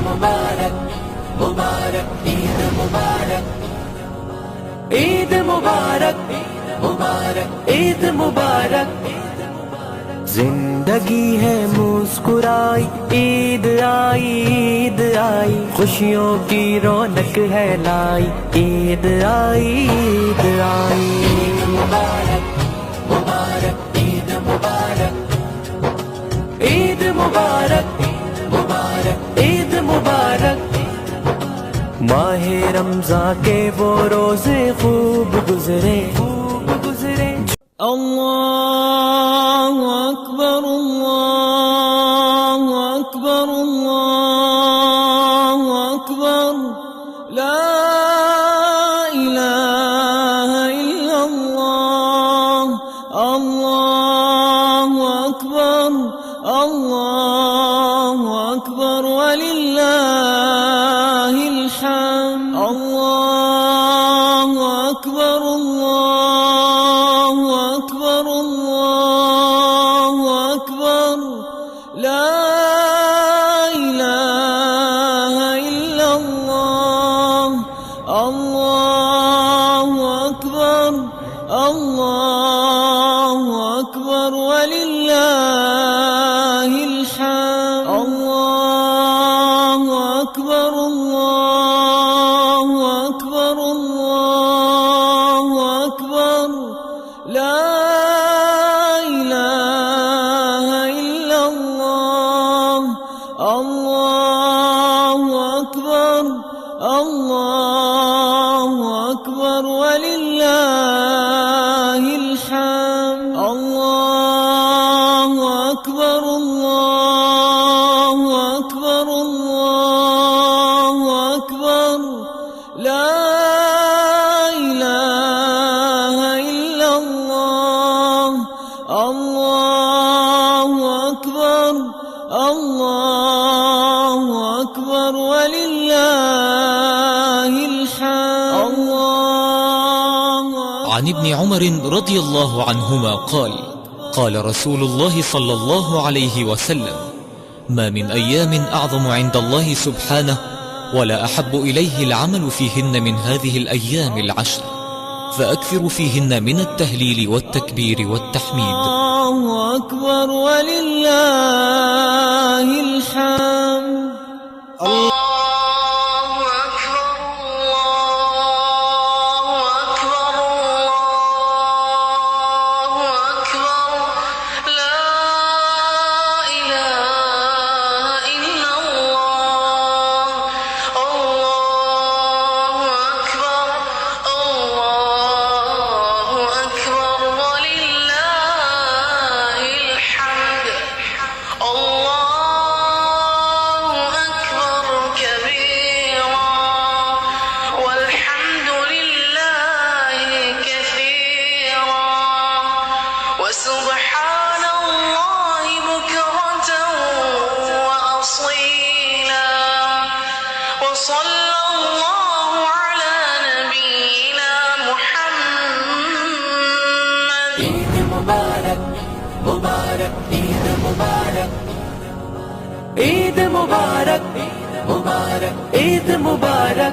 मुबारक मुबारक ईद मुबारक ईद मुबारक मुबारक ईद मुबारक जिंदगी है मुस्कुराई ईद आई खुशियों की रौनक है लाई ईद आई ईद मुबारक मुबारक ईद मुबारक ईद मुबारक मुबारक ईद मुबारक माहे रमज़ान के वो रोज़े खूब गुज़रे اللہ اکبر اللہ اکبر اللہ اکبر لا الہ الا اللہ اللہ اکبر اللہ اکبر وللہ الحمد اللہ اکبر اللہ اکبر اللہ اکبر لا الہ الا اللہ اللہ اکبر اللہ اکبر وللہ الحمد اللہ اکبر اللہ اکبر اللہ اکبر لا الہ الا اللہ اللہ اکبر اللہ اکبر وللہ الحمد اللہ اکبر اللہ اکبر اللہ اکبر لا الہ الا اللہ اللہ اکبر اللہ اکبر وللہ الحمد عن ابن عمر رضي الله عنهما قال قال رسول الله صلى الله عليه وسلم ما من أيام أعظم عند الله سبحانه ولا أحب إليه العمل فيهن من هذه الأيام العشر فأكثر فيهن من التهليل والتكبير والتحميد الله أكبر ولله الحمد سبحان الله بكرة وأصيلا وصلى الله على نبينا محمد عيد مبارك مبارك عيد مبارك عيد مبارك مبارك عيد مبارك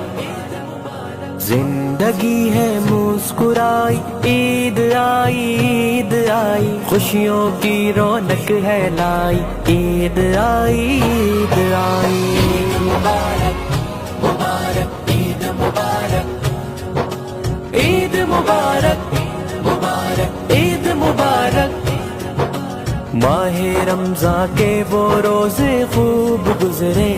زندگی ہے مسکرائی عید آئی خوشیوں کی رونق ہے لائی عید آئی عید مبارک مبارک عید مبارک عید مبارک مبارک عید مبارک ماہ رمضان کے وہ روزے خوب گزرے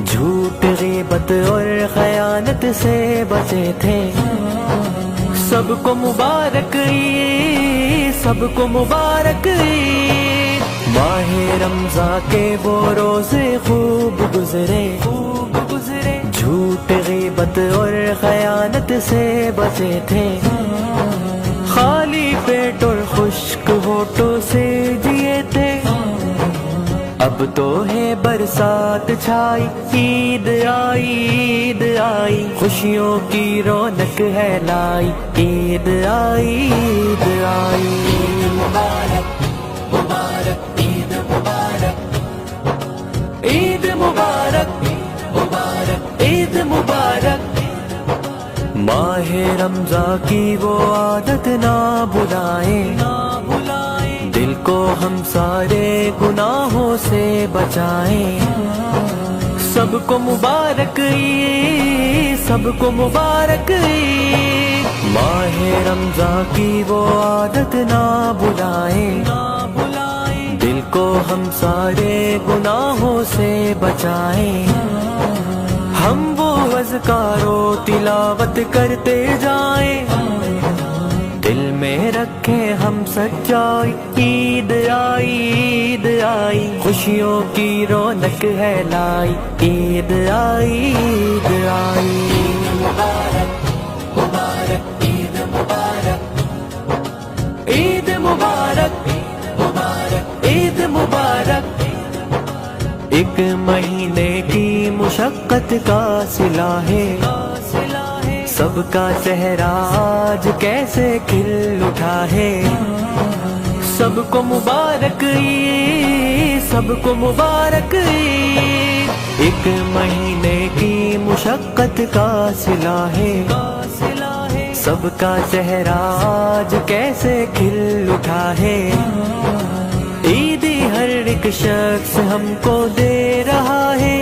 جھوٹ غیبت اور خیانت سے بچے تھے سب کو مبارک عید سب کو مبارک عید ماہ رمضان کے وہ روزے خوب گزرے جھوٹ غیبت اور خیانت سے بچے تھے خالی پیٹ اور خشک ہونٹوں سے جیے تھے اب تو ہے برسات چھائی عید آئی خوشیوں کی رونق ہے لائی عید آئی مبارک مبارک عید مبارک عید मुबारक ईद मुबारक। माह रमज़ान की वो आदत ना बुलाएं, दिल को हम सारे गुनाहों से बचाएं। सबको मुबारक ईद, सबको मुबारक ईद। माह रमज़ान की वो आदत ना बुलाएं, दिल को हम सारे गुनाहों से बचाएं। हम वो अज़कारो तिलावत करते जाएं, दिल में रखें हम सच्चाई। ईद आई, ईद आई, खुशियों की रौनक है लाई। ईद आई, ईद आई। मुबारक मुबारक ईद मुबारक, ईद मुबारक मुबारक ईद मुबारक। एक महीने की मुशक्कत का सिला है, सबका चेहरा आज कैसे खिल उठा है। सबको मुबारक ईद, सबको मुबारक ईद। एक महीने की मुशक्कत का सिला है, सबका चेहरा आज कैसे खिल उठा है। ईदी हर एक शख्स हमको दे रहा है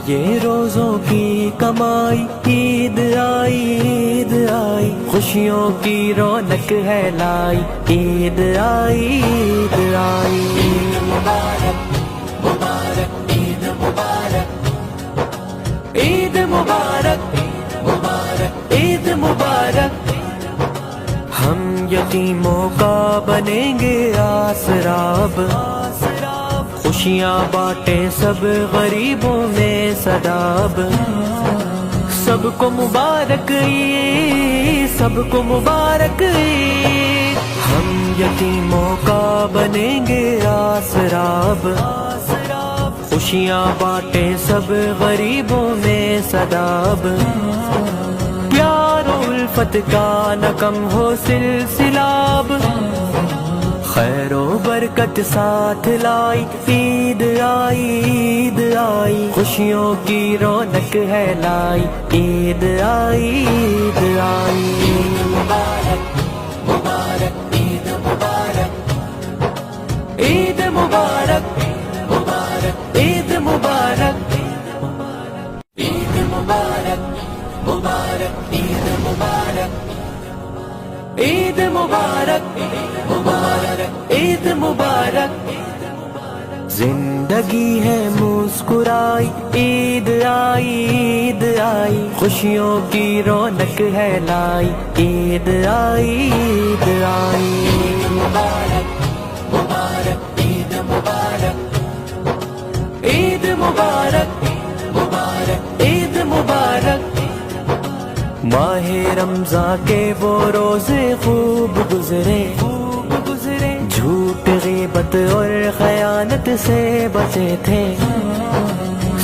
ये रोजों की कमाई। ईद आई, ईद आई, खुशियों की रौनक है लाई। ईद आई, ईद आई। ईद मुबारक मुबारक ईद मुबारक, ईद मुबारक मुबारक ईद मुबारक। हम यतीमों का बनेंगे आसराब, खुशियाँ बांटे सब गरीबों में सदाब। सबको मुबारक ईद, सबको मुबारक ईद। हम यतीमों का बनेंगे आसराब, खुशियाँ बांटे सब गरीबों में सदाब। प्यार और उल्फत का न कम हो सिलसिलाब, खैरो बरकत साथ लाई। ईद आई, ईद आई, खुशियों की रौनक है लाई। ईद आई, ईद आई। ईद मुबारक मुबारक ईद मुबारक, ईद मुबारक मुबारक ईद मुबारक। ईद मुबारक मुबारक ईद मुबारक, ईद मुबारक मुबारक ईद मुबारक। जिंदगी है मुस्कुराई। ईद आई, ईद आई, खुशियों की रौनक है लाई। ईद आई, ईद आई। ईद मुबारक मुबारक ईद मुबारक, ईद मुबारक मुबारक ईद मुबारक। माह रमज़ान के वो रोज़े खूब गुज़रे, झूठ ग़ीबत और ख़यानत से बचे थे।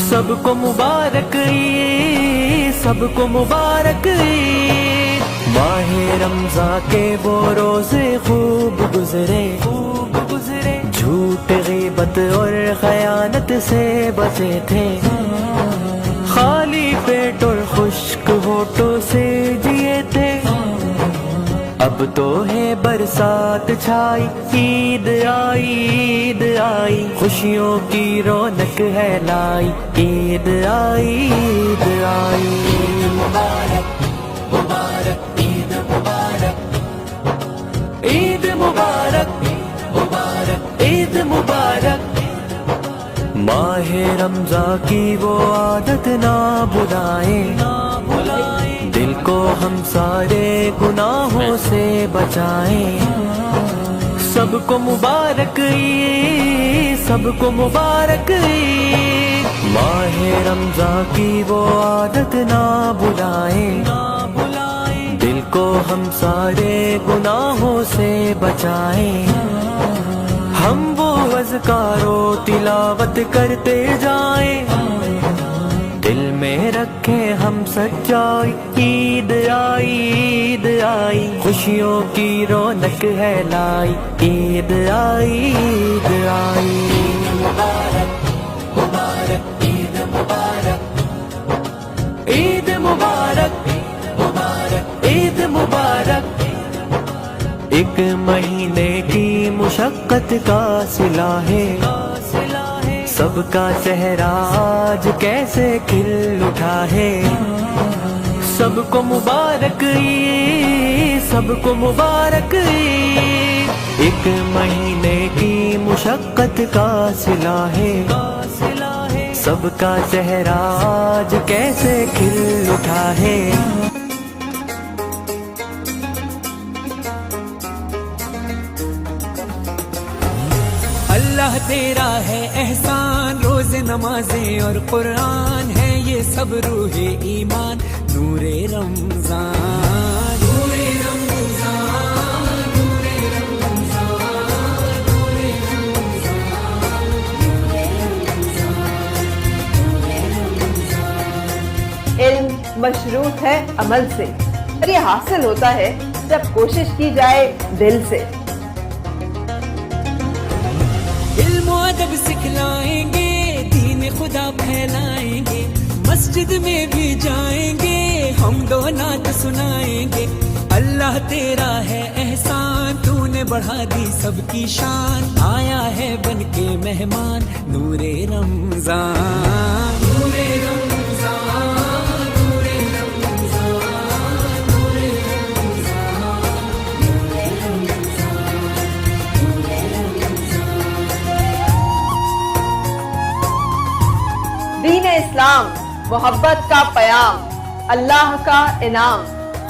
सबको मुबारक ईद, सबको मुबारक ईद। माह रमज़ान के वो रोज़े खूब गुज़रे, झूठ ग़ीबत और ख़यानत से बचे थे। खाली पेट और खुश्क होठों से जिए थे, अब तो है बरसात छाई। ईद आई, ईद आई, खुशियों की रौनक है लाई। ईद आई, ईद आई। ईद मुबारक मुबारक ईद मुबारक, ईद मुबारक मुबारक ईद मुबारक। माह रमज़ान की वो आदत ना बुलाएं, दिल को हम सारे गुनाहों से बचाएं। सबको मुबारक ईद, सबको मुबारक ईद। माह रमज़ान की वो आदत ना बुलाएं, दिल को हम सारे गुनाहों से बचाएं। हम वो अज़कारो तिलावत करते जाएं, दिल में रखें हम सच्चाई। ईद आई, ईद आई, खुशियों की रौनक है लाई। ईद आई, ईद आई। ईद मुबारक ایک مہینے کی مشقت کا صلہ ہے، سب کا چہرہ آج کیسے کھل اٹھا ہے۔ سب کو مبارک عید، سب کو مبارک عید، ایک مہینے کی مشقت کا صلہ ہے، سب کا چہرہ آج کیسے کھل اٹھا ہے۔ اللہ تیرا ہے احسان، روز نمازیں اور قرآن ہے یہ سب روح ایمان، نور رمضان، نور رمضان، نور رمضان، نور رمضان۔ علم مشروط ہے عمل سے، اور یہ حاصل ہوتا ہے جب کوشش کی جائے دل سے۔ علم و ادب سکھلائیں گے، دین خدا پھیلائیں گے، مسجد میں بھی جائیں گے، حمد و نعت سنائیں گے۔ اللہ تیرا ہے احسان، تو نے بڑھا دی سب کی شان، آیا ہے بن کے مہمان، نور رمضان، نور رمضان، نور رمضان، نور رمضان، نور رمضان۔ دین اسلام محبت کا پیام، اللہ کا انعام،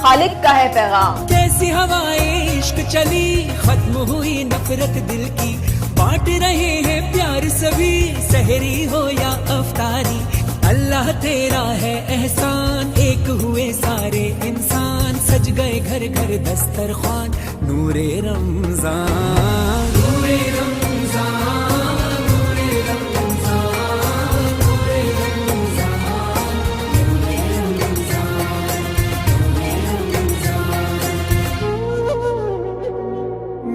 خالق کا ہے پیغام۔ کیسی ہوائیں عشق چلی، ختم ہوئی نفرت دل کی، بانٹ رہے ہیں پیار سبھی، سحری ہو یا افطاری۔ اللہ تیرا ہے احسان، ایک ہوئے سارے انسان، سج گئے گھر گھر دسترخوان، نور رمضان، نور رمضان، نور رمضان، نور رمضان، نور رمضان۔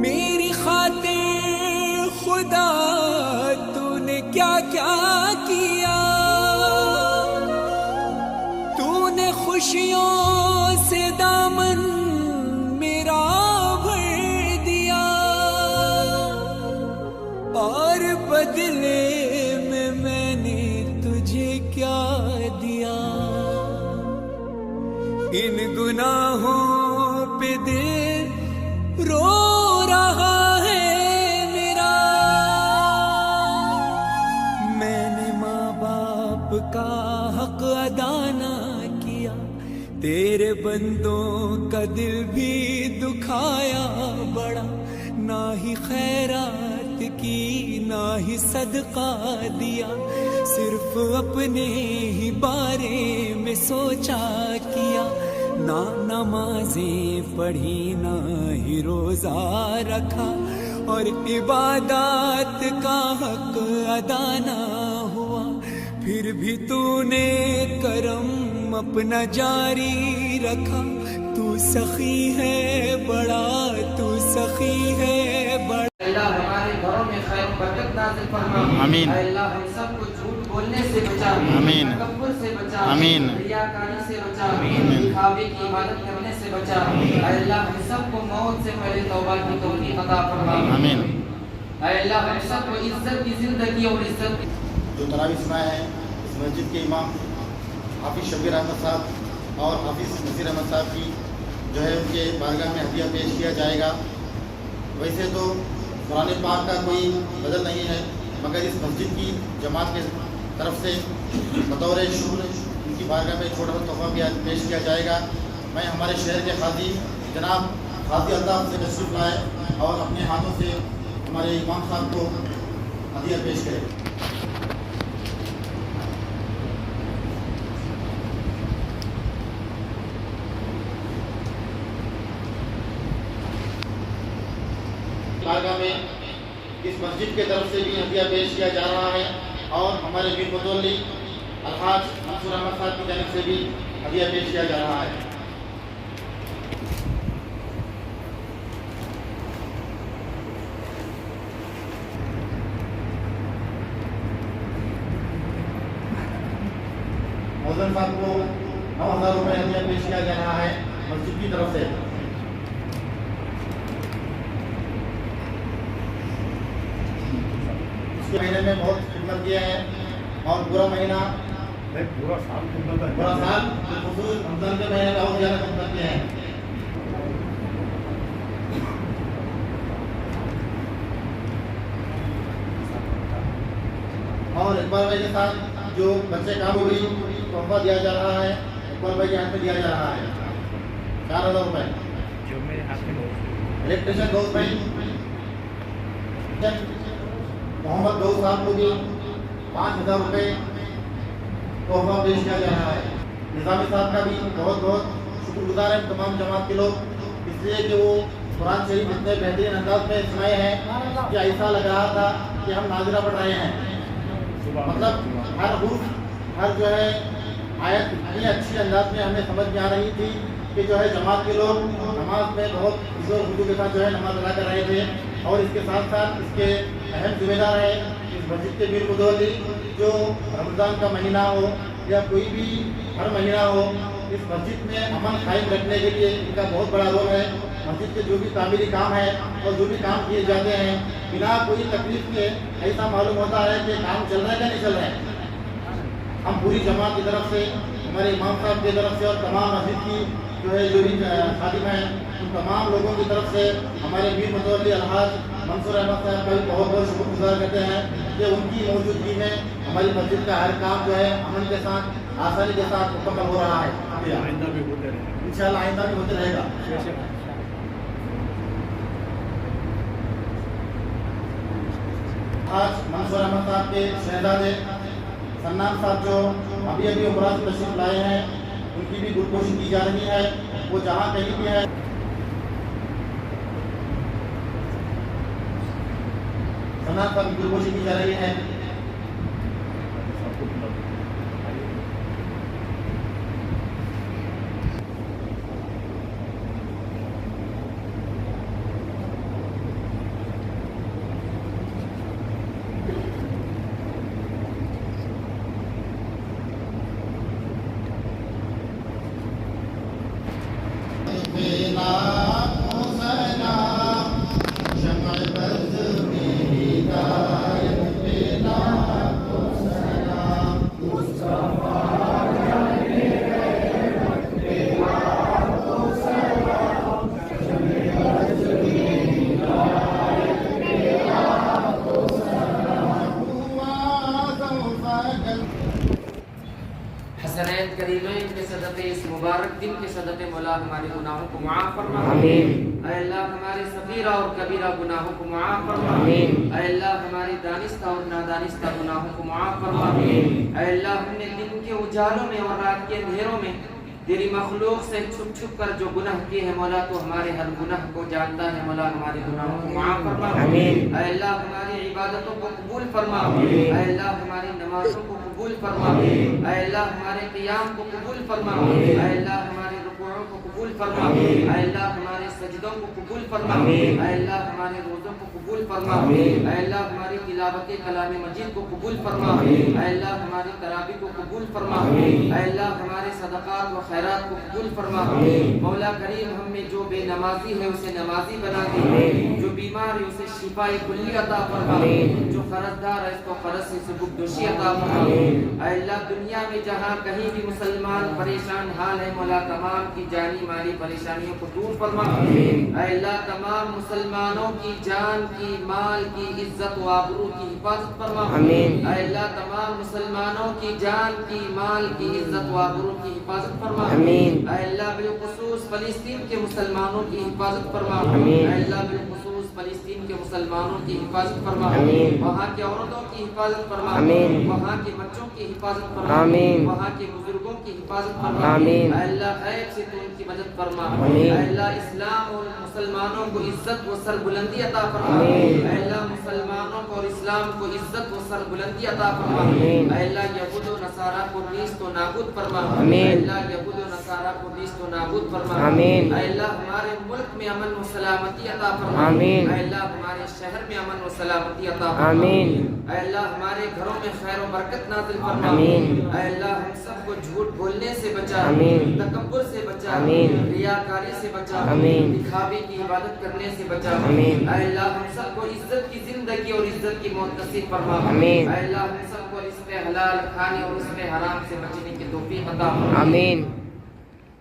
میری خاطر خدا تو نے کیا کیا کیا، تو نے خوشیوں سے دامن میرا بھر دیا، اور بدلے میں نے تجھے کیا دیا، ان گناہوں پہ دل رو رہا ہے میرا، میں نے ماں باپ کا حق ادا نہ کیا، تیرے بندوں کا دل بھی دکھایا بڑا، نہ ہی خیرات کی نہ ہی صدقہ دیا، صرف اپنے ہی بارے میں سوچا کیا، نہ نمازیں پڑھی نہ ہی روزہ رکھا، اور عبادات کا حق ادا نہ ہوا، پھر بھی تو نے کرم اپنا جاری رکھا، تو سخی ہے بڑا، تو سخی ہے بڑا۔ اللہ ہمارے گھروں میں خیر و برکت نازل فرما، آمین۔ اے اللہ ہم سب کو جھوٹ بولنے سے بچا، آمین۔ تکبر سے بچا، آمین۔ ریاکاری سے بچا، آمین۔ دکھاوے کی عبادت کرنے سے بچا، اے اللہ ہم سب کو موت سے پہلے توبہ کی توفیق عطا فرما، آمین۔ اے اللہ ہم سب کو عزت کی زندگی اور عزت جو تراویح سنایا ہے اس مسجد کے امام حافظ شبیر احمد صاحب اور حافظ نصیر احمد صاحب کی جو ہے ان کے بارگاہ میں ہدیہ پیش کیا جائے گا۔ ویسے تو قرآن پاک کا کوئی بدل نہیں ہے، مگر اس مسجد کی جماعت کے طرف سے بطور شکر ان کی بارگاہ میں چھوٹا سا تحفہ بھی پیش کیا جائے گا۔ میں ہمارے شہر کے قاضی جناب قاضی الطاف سے تشریف لائے اور اپنے ہاتھوں سے ہمارے امام صاحب کو ہدیہ پیش کرے۔ بارگاہ میں اس مسجد کے طرف سے بھی ہدیہ پیش کیا جا رہا ہے، اور ہمارے میر متولی الحاج منصور احمد صاحب کی جانب سے بھی ہدیہ پیش کیا جا رہا ہے۔ موزن صاحب کو 9,000 روپے ہدیہ پیش کیا جا رہا ہے مسجد کی طرف سے۔ पिछले महीने में बहुत खिदमत किया है और पूरा महीना पूरा साल खसूस रमजान के महीने में बहुत ज़्यादा खिदमत किया है। और इकबाल भाई के साथ जो बच्चे काम हुई तोहफा दिया जा रहा है, इकबाल भाई के हाथ में दिया जा रहा है 4,000 रुपये। जो मेरे हाथ में इलेक्ट्रिशियन दोस्त भाई मोहम्मद दोस्त साहब को भी 5,000 रुपये तोहफा पेश किया जा रहा है। निज़ामी साहब का भी बहुत बहुत शुक्रगुजार है तमाम जमात के लोग, इसलिए कि वो कुरान शरीफ इतने बेहतरीन अंदाज में सुनाए हैं कि ऐसा लग रहा था कि हम नाज़िरा पढ़ रहे हैं। मतलब हर हुर्फ हर जो है आयत इतनी अच्छी अंदाज में हमें समझ में आ रही थी कि जो है जमात के लोग नमाज में बहुत जोर खुशू के साथ जो है नमाज अदा कर रहे थे। और इसके साथ साथ इसके अहम जिम्मेदार है इस मस्जिद के मीर मुदौली, जो रमज़ान का महीना हो या कोई भी हर महीना हो, इस मस्जिद में अमन कायम रखने के लिए इनका बहुत बड़ा रोल है। मस्जिद के जो भी तामीरी काम है और जो भी काम किए जाते हैं बिना कोई तकलीफ के ऐसा मालूम होता है कि काम चल रहा है या नहीं चल रहा है। हम पूरी जमात की तरफ से, हमारे इमाम साहब की तरफ से और तमाम मस्जिद की जो भी खादिम हैं उन तमाम लोगों की तरफ से हमारे मीर मुतवल्ली अलहाज मंसूर अहमद साहब का भी बहुत बहुत शुक्रगुजार करते हैं कि उनकी मौजूदगी में हमारी मस्जिद का हर काम जो है अमन के साथ आसानी के साथ मुकम्मल हो रहा है। आइंदा भी होते रहेगा, इंशाअल्लाह आइंदा भी होते रहेगा। आज मंसूर अहमद साहब के शहजादे सन्नान साहब जो अभी अभी उमरा से तशरीफ लाए हैं, उनकी भी गुलपोशी की जा रही है। वो जहाँ कहीं भी है सन्नान साहब की गुलपोशी की जा रही है। हसनैन करीमैन के सदक़े इस मुबारक दिन के सदक़े मौला हमारे गुनाहों को माफ़ फरमा। आमीन। ऐ अल्लाह हमारे सगीरा और कबीरा गुनाहों को माफ़ फरमा। आमीन। ऐ अल्लाह हमारे दानिस्ता और नादानिस्ता गुनाहों को माफ़ फरमा। आमीन। ऐ अल्लाह हमने दिन के उजालों में और रात के अंधेरों में तेरी मखलूक से छुप छुप कर जो गुनाह किए हैं मौला, तो हमारे हर गुनाह को जानता है मौला, हमारे गुनाहों को माफ़ फरमा। आमीन। ऐ अल्लाह हमारी इबादतों को कबूल फरमा। आमीन। ऐ अल्लाह हमारी नमाजों को कबूल फरमा। ऐ अल्लाह हमारे क़ियाम को कबूल फरमा। ऐ अल्लाह हमारे रुकूओं को कबूल फरमा। ऐ अल्लाह हमारे सजदों को कबूल फरमा। ऐ अल्लाह हमारे रोज़ों को कबूल फरमा। ऐ अल्लाह हमारी तिलावत कलाम मजीद को कबूल फरमा। ऐ अल्लाह हमारी तरावी को कबूल फरमा। ऐ अल्लाह हमारे सदक़ात व खैरात को कबूल फरमा। मौला करीम हम में जो बेनमाजी है उसे नमाजी बना दे, जो बीमार है उसे शिफाए कुल्ली अता फरमा, जो कर्जदार है उसको कर्ज से सुबुकदोशी अता फरमा। ऐ अल्लाह दुनिया में जहाँ कहीं भी मुसलमान परेशान हाल है मौला, तमाम की जानी माली परेशानियों को दूर फरमा। ऐ अल्लाह तमाम मुसलमानों की जान की माल की इज्जत व आबरू की हिफाजत फरमा। ऐ अल्लाह तमाम मुसलमानों की जान की माल की इज्जत व आबरू की हिफाजत फरमा। ऐ अल्लाह बिलखुसूस फलस्तीन के मुसलमानों की हिफाजत फरमा। ऐ अल्लाह बिलखुसूस फलस्तीन के मुसलमानों की हिफाजत फरमा। वहाँ के औरतों की हिफाजत फरमा। वहाँ के बच्चों की हिफाजत फरमा। वहाँ के बुजुर्गों की हिफाजत फरमा। ऐ अल्लाह गैब से तू उनकी मदद फरमा। ऐ अल्लाह इस्लाम और मुसलमानों को इज्जत व सरबुलंदी अता फरमा। ऐ अल्लाह मुसलमानों को और इस्लाम को इज्जत व सरबुलंदी अता फरमा। ऐ अल्लाह यहूद व नसारा को नीस्त व नाबूद फरमा। ऐ अल्लाह यहूद व नसारा को नीस्त व नाबूद फरमा। ऐ अल्लाह हमारे मुल्क में अमन व सलामती अता फरमा। اے اللہ ہمارے شہر میں امن و سلامتی عطا فرما آمین اے اللہ ہمارے گھروں میں خیر و برکت نازل فرما آمین اے اللہ ہم سب کو جھوٹ بولنے سے بچا آمین تکبر سے بچا آمین ریاکاری سے بچا آمین دکھاوے کی عبادت کرنے سے بچا آمین اے اللہ ہم سب کو عزت کی زندگی اور عزت کی موت نصیب فرما آمین اے اللہ ہم سب کو رزق حلال کھانے اور رزق حرام سے بچنے کی توفیق عطا فرما آمین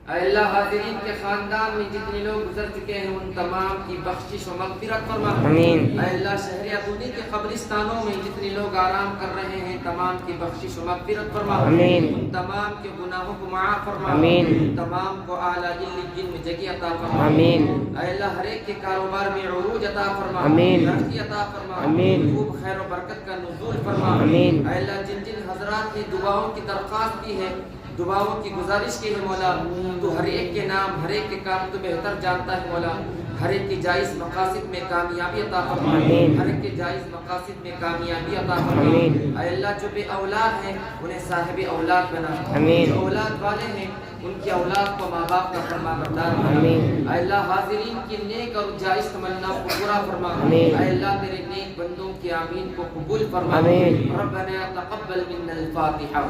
اے اللہ حاضرین کے خاندان میں جتنے لوگ گزر چکے ہیں ان تمام کی بخشش و مغفرت فرما آمین اے اللہ شہر ادونی کے قبرستانوں میں جتنے لوگ آرام کر رہے ہیں تمام کی بخشش و مغفرت فرما آمین ان تمام کے گناہوں کو معاف فرما آمین ان تمام کو اعلیٰ جن میں جگہ عطا فرما آمین اے اللہ ہر ایک کے کاروبار میں عروج عطا فرما آمین ترقی عطا فرما آمین خوب خیر و برکت کا نزول فرما آمین اے اللہ جن جن حضرات نے دعاؤں کی درخواست کی ہے دعاؤں کی گزارش کی ہے مولا تو ہر ایک کے نام ہر ایک کے کام تو بہتر جانتا ہے مولا ہر ایک کی جائز مقاصد میں کامیابی عطا فرما آمین ہر ایک کے جائز مقاصد میں کامیابی عطا فرما آمین اے اللہ جو بے اولاد ہیں انہیں صاحب اولاد بنا آمین جو اولاد والے ہیں ان کی اولاد کو ماں باپ کا فرما بردار بنا آمین اے اللہ حاضرین کی نیک اور جائز تمناؤں کو پورا فرما آمین اے اللہ تیرے نیک بندوں کی آمین کو قبول فرما آمین ربنا تقبل منا الفاتحہ